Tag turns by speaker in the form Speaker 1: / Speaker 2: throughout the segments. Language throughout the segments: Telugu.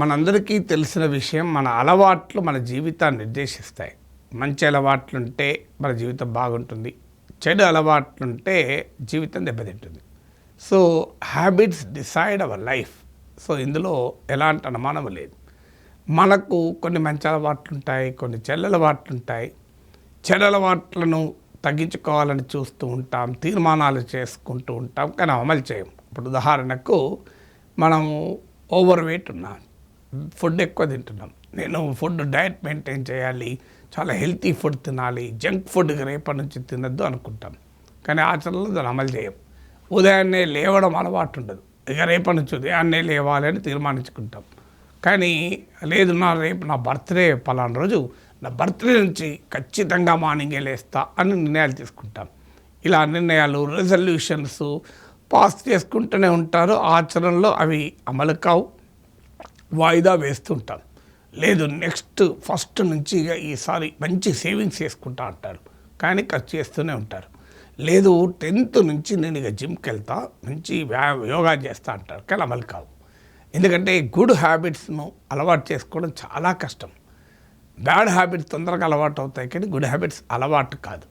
Speaker 1: మనందరికీ తెలిసిన విషయం, మన అలవాట్లు మన జీవితాన్ని నిర్దేశిస్తాయి. మంచి అలవాట్లుంటే మన జీవితం బాగుంటుంది, చెడు అలవాట్లుంటే జీవితం దెబ్బతింటుంది. So habits decide our life. So ఇందులో ఎలాంటి అనుమానం లేదు. మనకు కొన్ని మంచి అలవాట్లు ఉంటాయి, కొన్ని చెడు అలవాట్లు ఉంటాయి. చెడు అలవాట్లను తగ్గించుకోవాలని చూస్తూ ఉంటాం, తీర్మానాలు చేసుకుంటూ ఉంటాం, కానీ అమలు చేయం. ఇప్పుడు ఉదాహరణకు మనము ఓవర్ వెయిట్ ఉన్నాం, ఫుడ్ ఎక్కువ తింటున్నాం. నేను ఫుడ్ డయట్ మెయింటైన్ చేయాలి, చాలా హెల్తీ ఫుడ్ తినాలి, జంక్ ఫుడ్ రేపటి నుంచి తినద్దు అనుకుంటాం, కానీ ఆచరణలో దాన్ని అమలు చేయం. ఉదయాన్నే లేవడం అలవాటు ఉండదు, ఇక రేపటి నుంచి ఉదయాన్నే లేవాలి అని తీర్మానించుకుంటాం. కానీ లేదు, రేపు నా బర్త్డే, పలానా రోజు నా బర్త్డే నుంచి ఖచ్చితంగా మార్నింగే లేస్తా అని నిర్ణయాలు తీసుకుంటాం. ఇలా నిర్ణయాలు, రెజల్యూషన్స్ పాస్ చేసుకుంటూనే ఉంటారు. ఆచరణలో అవి అమలు కావు, వాయిదా వేస్తుంటాం. లేదు, నెక్స్ట్ ఫస్ట్ నుంచి ఈసారి మంచి సేవింగ్స్ చేసుకుంటా అంటారు, కానీ ఖర్చు చేస్తూనే ఉంటారు. లేదు, 10th నుంచి నేను ఇక జిమ్కి వెళ్తా, మంచి యోగా చేస్తా అంటారు, కానీ అమలు కావు. ఎందుకంటే గుడ్ హ్యాబిట్స్ను అలవాటు చేసుకోవడం చాలా కష్టం. బ్యాడ్ హ్యాబిట్స్ తొందరగా అలవాటు అవుతాయి, కానీ గుడ్ హ్యాబిట్స్ అలవాటు కాదు.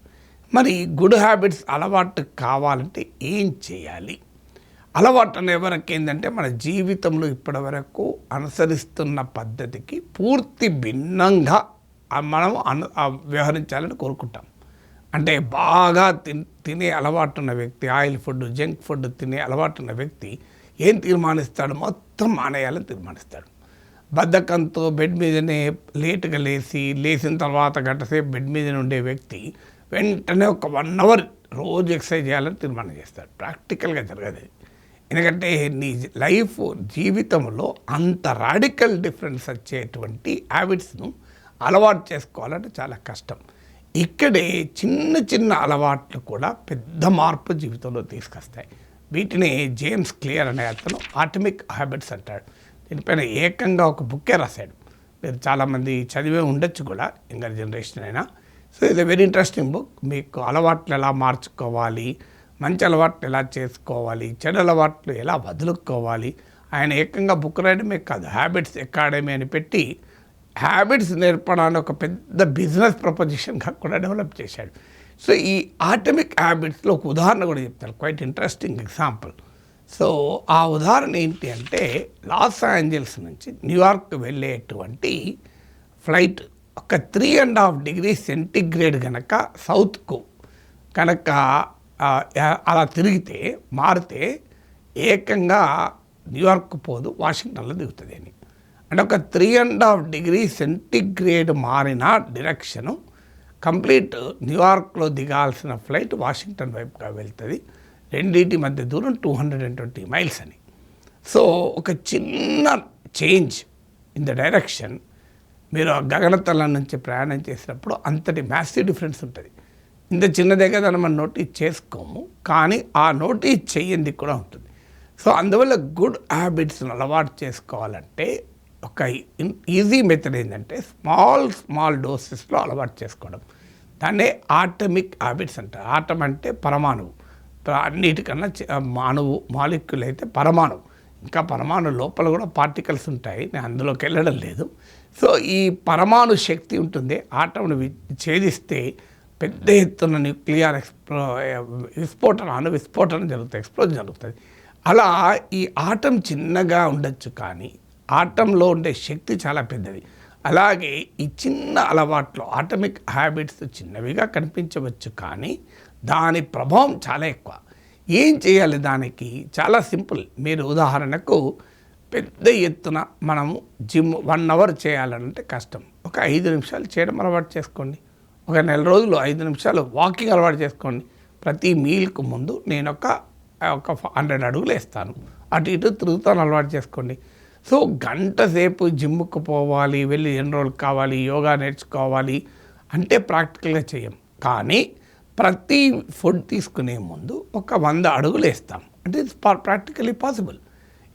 Speaker 1: మరి గుడ్ హ్యాబిట్స్ అలవాటు కావాలంటే ఏం చేయాలి? అలవాటు అనే వరకు ఏంటంటే మన జీవితంలో ఇప్పటి వరకు అనుసరిస్తున్న పద్ధతికి పూర్తి భిన్నంగా మనం వ్యవహరించాలని కోరుకుంటాం. అంటే బాగా తినే అలవాటు ఉన్న వ్యక్తి, ఆయిల్ ఫుడ్, జంక్ ఫుడ్ తినే అలవాటు ఉన్న వ్యక్తి ఏం తీర్మానిస్తాడు? మొత్తం మానేయాలని తీర్మానిస్తాడు. బద్ధకంతో బెడ్ మీదనే లేటుగా లేచిన తర్వాత గంటసేపు బెడ్ మీదనే ఉండే వ్యక్తి వెంటనే ఒక 1 hour రోజు ఎక్సర్సైజ్ చేయాలని తీర్మానం చేస్తాడు. ప్రాక్టికల్గా జరగదు. ఎందుకంటే నీ లైఫ్ జీవితంలో అంత రాడికల్ డిఫరెన్స్ వచ్చేటువంటి హ్యాబిట్స్ను అలవాటు చేసుకోవాలంటే చాలా కష్టం. ఇక్కడే చిన్న చిన్న అలవాట్లు కూడా పెద్ద మార్పు జీవితంలో తీసుకొస్తాయి. వీటిని జేమ్స్ క్లియర్ అనే అతను ఆటమిక్ హ్యాబిట్స్ అంటాడు. దీనిపైన ఏకంగా ఒక బుక్కే రాశాడు. మీరు చాలామంది చదివే ఉండొచ్చు కూడా, యంగర్ జనరేషన్ అయినా. సో ఇది వెరీ ఇంట్రెస్టింగ్ బుక్. మీకు అలవాట్లు ఎలా మార్చుకోవాలి, మంచి అలవాట్లు ఎలా చేసుకోవాలి, చెడు అలవాట్లు ఎలా వదులుకోవాలి, ఆయన ఏకంగా బుక్ రాయడమే కాదు, హ్యాబిట్స్ అకాడమీ అని పెట్టి హ్యాబిట్స్ నేర్పడానికి ఒక పెద్ద బిజినెస్ ప్రపోజిషన్గా కూడా డెవలప్ చేశాడు. సో ఈ ఆటమిక్ హ్యాబిట్స్లో ఒక ఉదాహరణ కూడా చెప్తారు, క్వైట్ ఇంట్రెస్టింగ్ ఎగ్జాంపుల్. సో ఆ ఉదాహరణ ఏంటి అంటే, లాస్ ఏంజల్స్ నుంచి న్యూయార్క్ వెళ్ళేటువంటి ఫ్లైట్ ఒక 3.5 degrees సెంటిగ్రేడ్ కనుక సౌత్కు కనుక అలా మారితే ఏకంగా న్యూయార్క్ పోదు, వాషింగ్టన్లో దిగుతుంది అని. అంటే ఒక 3.5 degrees సెంటిగ్రేడ్ మారిన డైరెక్షను కంప్లీట్ న్యూయార్క్లో దిగాల్సిన ఫ్లైట్ వాషింగ్టన్ వైపుగా వెళ్తుంది. రెండింటి మధ్య దూరం 220 miles అని. సో ఒక చిన్న చేంజ్ ఇన్ ద డైరెక్షన్, మీరు గగనతలం నుంచి ప్రయాణం చేసినప్పుడు అంతటి మ్యాసివ్ డిఫరెన్స్ ఉంటుంది. ఇంత చిన్నదే కదా మనం నోటీస్ చేసుకోము, కానీ ఆ నోటీస్ చెయ్యింది కూడా ఉంటుంది. సో అందువల్ల గుడ్ హ్యాబిట్స్ని అలవాటు చేసుకోవాలంటే ఒక ఈజీ మెథడ్ ఏంటంటే స్మాల్ డోసెస్లో అలవాటు చేసుకోవడం. దాన్నే ఆటమిక్ హ్యాబిట్స్ అంటారు. ఆటం అంటే పరమాణువు, అన్నిటికన్నా మాలిక్యుల్ అయితే పరమాణువు. ఇంకా పరమాణు లోపల కూడా పార్టికల్స్ ఉంటాయి, నేను అందులోకి వెళ్ళడం లేదు. సో ఈ పరమాణు శక్తి ఉంటుంది. ఆటంను ఛేదిస్తే పెద్ద ఎత్తున న్యూక్లియర్ విస్ఫోటనం జరుగుతుంది, ఎక్స్ప్లోజన్ జరుగుతుంది. అలా ఈ ఆటం చిన్నగా ఉండొచ్చు, కానీ ఆటంలో ఉండే శక్తి చాలా పెద్దది. అలాగే ఈ చిన్న అలవాట్లు, ఆటమిక్ హ్యాబిట్స్ చిన్నవిగా కనిపించవచ్చు, కానీ దాని ప్రభావం చాలా ఎక్కువ. ఏం చేయాలి దానికి? చాలా సింపుల్. మీరు ఉదాహరణకు పెద్ద ఎత్తున మనము జిమ్ 1 hour చేయాలంటే కష్టం. ఒక 5 నిమిషాలు చేయడం అలవాటు చేసుకోండి. ఒక 1 రోజులు 5 నిమిషాలు వాకింగ్ అలవాటు చేసుకోండి. ప్రతి మీల్కు ముందు నేను ఒక 100 అడుగులు వేస్తాను, అటు ఇటు తిరుగుతాను, అలవాటు చేసుకోండి. సో గంట సేపు జిమ్కు పోవాలి, వెళ్ళి 2 రోజులు కావాలి, యోగా నేర్చుకోవాలి అంటే ప్రాక్టికల్గా చేయం. కానీ ప్రతి ఫుడ్ తీసుకునే ముందు ఒక 100 అడుగులు వేస్తాం, అంటే ఇట్స్ ప్రాక్టికలీ పాసిబుల్.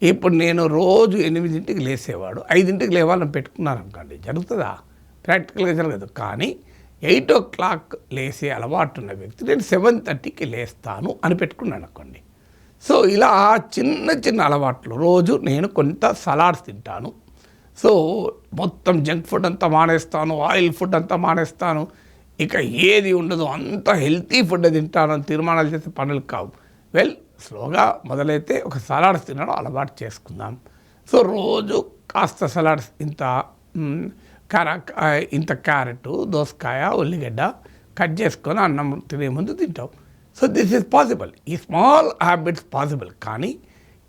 Speaker 1: ఇప్పుడు నేను రోజు 8ంటికి లేసేవాడు 5ంటికి లేవాలని పెట్టుకున్నాను అనుకోండి, జరుగుతుందా? ప్రాక్టికల్గా జరగదు. కానీ 8 o'clock లేసే అలవాటు ఉన్న వ్యక్తి నేను 7:30కి లేస్తాను అని పెట్టుకున్నాను అనుకోండి. సో ఇలా చిన్న చిన్న అలవాట్లు, రోజు నేను కొంత సలాడ్స్ తింటాను, సో మొత్తం జంక్ ఫుడ్ అంతా మానేస్తాను, ఆయిల్ ఫుడ్ అంతా మానేస్తాను, ఇక ఏది ఉండదు, అంత హెల్తీ ఫుడ్ తింటానని తీర్మానాలు చేసే పనులు కావు. స్లోగా మొదలైతే ఒక సలాడ్స్ తినడం అలవాటు చేసుకుందాం. సో రోజు కాస్త సలాడ్స్ ఇంత క్యారెట్, దోసకాయ, ఉల్లిగడ్డ కట్ చేసుకొని అన్నం తినే ముందు తింటాం. So this is possible. ఈ స్మాల్ హ్యాబిట్స్ పాసిబుల్. కానీ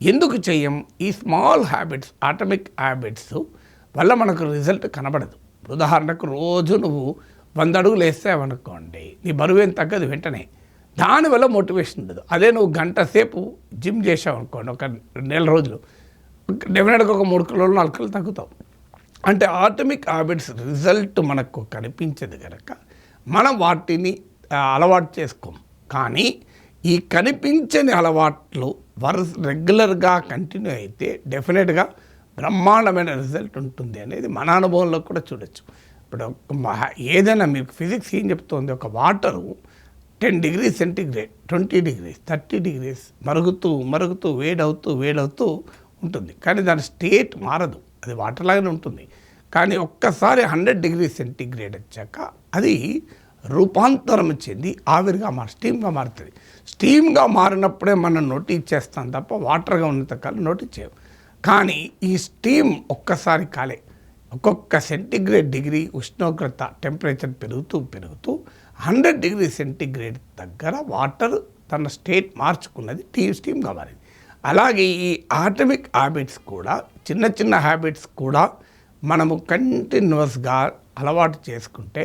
Speaker 1: ఎందుకు చెయ్యం? ఈ స్మాల్ హ్యాబిట్స్, ఆటమిక్ హ్యాబిట్స్ వల్ల మనకు రిజల్ట్ కనబడదు. ఉదాహరణకు రోజు నువ్వు 100 అడుగులు వేస్తావనుకోండి, నీ బరువు ఏం తగ్గదు వెంటనే. దానివల్ల మోటివేషన్ ఉండదు. అదే నువ్వు గంట సేపు జిమ్ చేసావు అనుకోండి, ఒక నెల రోజులు, డెఫినెట్గా ఒక 3 కిలోలు 4 కిలోలు తగ్గుతావు. అంటే ఆటమిక్ హ్యాబిట్స్ రిజల్ట్ మనకు కనిపించదు కనుక మనం వాటిని అలవాటు చేసుకోం. కానీ ఈ కనిపించని అలవాట్లు రెగ్యులర్గా కంటిన్యూ అయితే డెఫినెట్గా బ్రహ్మాండమైన రిజల్ట్ ఉంటుంది అనేది మన అనుభవంలో కూడా చూడొచ్చు. ఇప్పుడు ఏదైనా మీకు ఫిజిక్స్ ఏం చెప్తుంది, ఒక water 10 degrees centigrade, 20 degrees, 30 degrees మరుగుతూ మరుగుతూ వేడవుతూ ఉంటుంది. కానీ దాని స్టేట్ మారదు, అది వాటర్ లాగానే ఉంటుంది. కానీ ఒక్కసారి 100 degrees సెంటిగ్రేడ్ వచ్చాక అది రూపాంతరం చెంది ఆవిరిగా స్టీమ్గా మారుతుంది. స్టీమ్గా మారినప్పుడే మనం నోటీస్ చేస్తాం తప్ప వాటర్గా ఉన్నంతకాలం నోటీస్ చేయం. కానీ ఈ స్టీమ్ ఒక్కసారి కాలే, ఒక్కొక్క సెంటిగ్రేడ్ డిగ్రీ ఉష్ణోగ్రత టెంపరేచర్ పెరుగుతూ 100 degrees సెంటిగ్రేడ్ దగ్గర వాటర్ తన స్టేట్ మార్చుకున్నది, స్టీమ్గా మారింది. అలాగే ఈ ఆటమిక్ హ్యాబిట్స్ కూడా, చిన్న చిన్న హ్యాబిట్స్ కూడా మనము కంటిన్యూస్గా అలవాటు చేసుకుంటే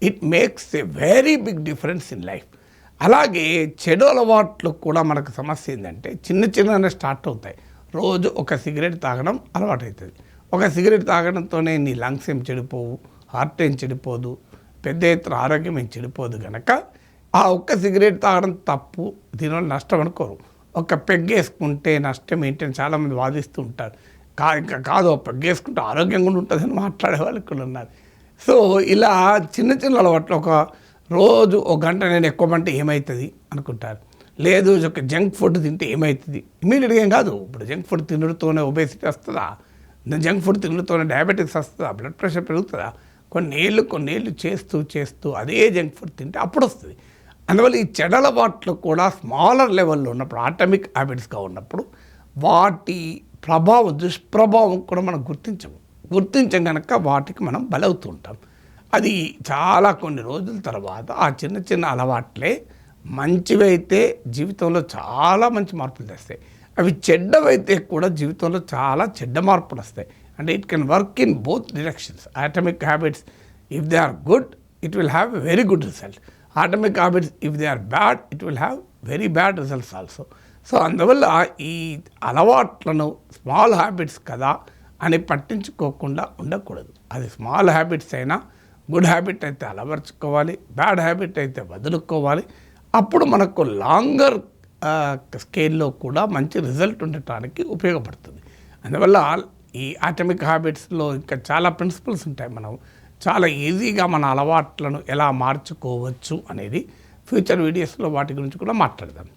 Speaker 1: it makes a very big difference in life. అలాగే చెడు అలవాట్లు కూడా మనకు సమస్య ఏంటంటే చిన్నగానే స్టార్ట్ అవుతాయి. రోజు ఒక సిగరెట్ తాగడం అలవాటు అవుతుంది. ఒక సిగరెట్ తాగడంతోనే నీ లంగ్స్ ఏం చెడిపోవు, హార్ట్ ఏం చెడిపోదు, పెద్ద ఎత్తున ఆరోగ్యం ఏం చెడిపోదు కనుక ఆ ఒక్క సిగరెట్ తాగడం తప్పు, దీనివల్ల నష్టం అనుకోరు. ఒక పెగ్గేసుకుంటే నష్టం ఏంటని చాలామంది వాదిస్తూ ఉంటారు. ఇంకా కాదు, పెగ్గేసుకుంటే ఆరోగ్యంగా కూడా ఉంటుందని మాట్లాడే వాళ్ళు కూడా ఉన్నారు. సో ఇలా చిన్న చిన్న అలవాట్లు, ఒక రోజు 1 గంట నేను ఎక్కువ పంటే ఏమవుతుంది అనుకుంటారు. లేదు ఒక జంక్ ఫుడ్ తింటే ఏమవుతుంది, ఇమీడియట్గా ఏం కాదు. ఇప్పుడు జంక్ ఫుడ్ తినడంతోనే ఒబేసిటీ వస్తుందా? జంక్ ఫుడ్ తినడంతోనే డయాబెటిక్స్ వస్తుందా? బ్లడ్ ప్రెషర్ పెరుగుతుందా? కొన్నేళ్ళు చేస్తూ అదే జంక్ ఫుడ్ తింటే అప్పుడు వస్తుంది. అందువల్ల ఈ చెడు అలవాట్లు కూడా స్మాలర్ లెవెల్లో ఉన్నప్పుడు, ఆటమిక్ హ్యాబిట్స్గా ఉన్నప్పుడు వాటి దుష్ప్రభావం కూడా మనం గుర్తించం కనుక వాటికి మనం బలవుతూ ఉంటాం. అది చాలా కొన్ని రోజుల తర్వాత ఆ చిన్న చిన్న అలవాట్లే మంచివైతే జీవితంలో చాలా మంచి మార్పులు తెస్తాయి. అవి చెడ్డవైతే కూడా జీవితంలో చాలా చెడ్డ మార్పులు వస్తాయి. అంటే it can work in both directions. Atomic habits if they are good it will have a very good result. Atomic habits if they are bad it will have very bad results also. So అందువల్ల ఈ అలవాట్లను స్మాల్ హ్యాబిట్స్ కదా అని పట్టించుకోకుండా ఉండకూడదు. అది స్మాల్ హ్యాబిట్స్ అయినా, గుడ్ హ్యాబిట్ అయితే అలవర్చుకోవాలి, బ్యాడ్ హ్యాబిట్ అయితే వదులుకోవాలి. అప్పుడు మనకు లాంగర్ స్కేల్లో కూడా మంచి రిజల్ట్ ఉండటానికి ఉపయోగపడుతుంది. అందువల్ల ఈ ఆటమిక్ హ్యాబిట్స్లో ఇంకా చాలా ప్రిన్సిపల్స్ ఉంటాయి. మనం చాలా ఈజీగా మన అలవాట్లను ఎలా మార్చుకోవచ్చు అనేది ఫ్యూచర్ వీడియోస్లో వాటి గురించి కూడా మాట్లాడదాం.